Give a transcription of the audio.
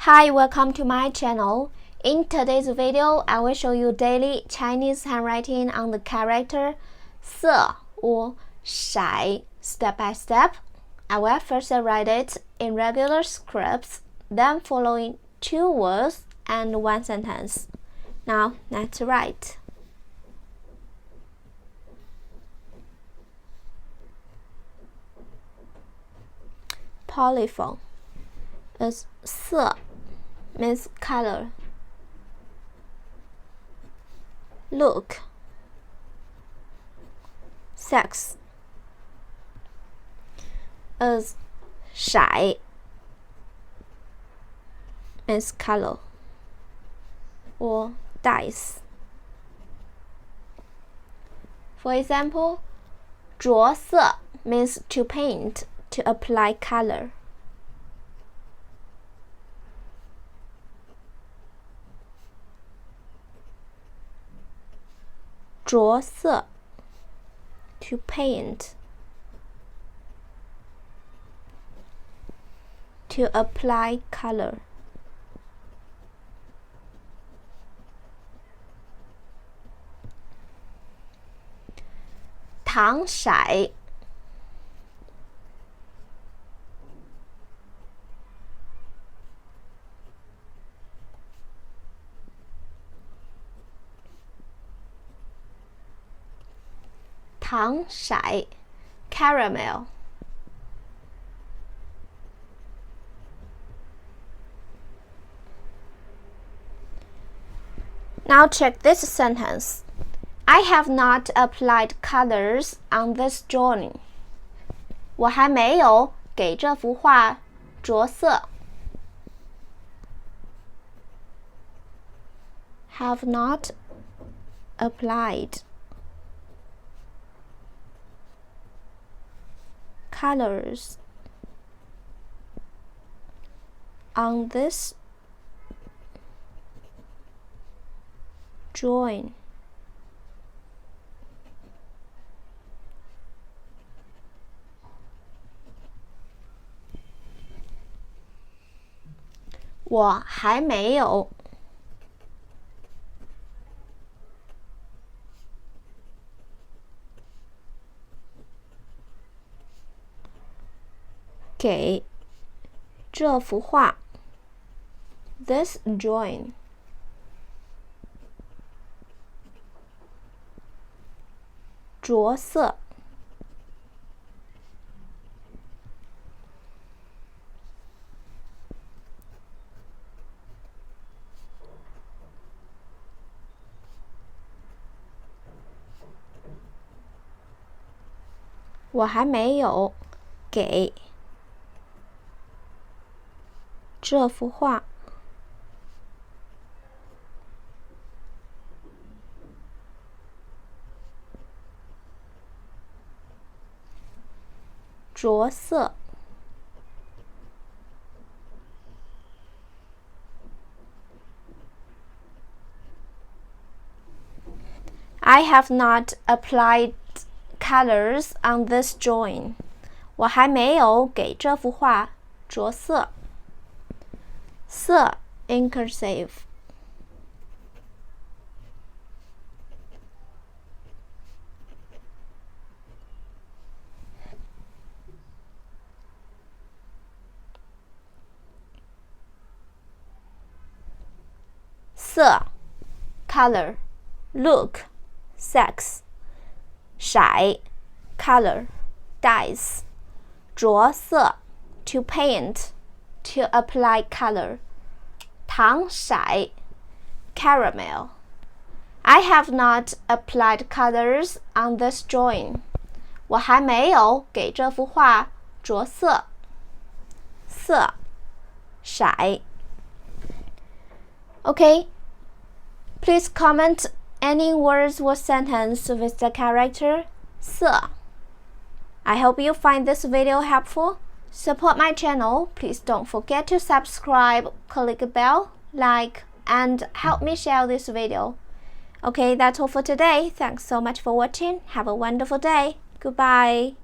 Hi, welcome to my channel. In today's video, I will show you daily Chinese handwriting on the character 色 or shǎi step by step. I will first write it in regular scripts, then following 2 words and 1 sentence. Now, let's write. Polyphone is 色 means color. Look, sex is 骰 means color or dice. For example, 着色 means to paint, to apply color. 着色 to paint, to apply color. 淌骰 淌骰 caramel. Now check this sentence. I have not applied colors on this drawing. 我还没有给这幅画着色。Have not applied colors on this drawing. 我还没有给这幅画 this drawing 着色。我还没有给这幅画着色。I have not applied colors on this drawing. 我还没有给这幅画着色。色 in cursive. 色 color. Look, sex. 骰 color, dice. 着色 to paint, to apply color. 淌骰 caramel. I have not applied colors on this drawing. 我还没有给这幅画着色。色 骰 Okay, please comment any words or sentence with the character 色. I hope you find this video helpful. Support my channel. Please don't forget to subscribe, click the bell, like, and help me share this video. Okay, that's all for today. Thanks so much for watching. Have a wonderful day. Goodbye.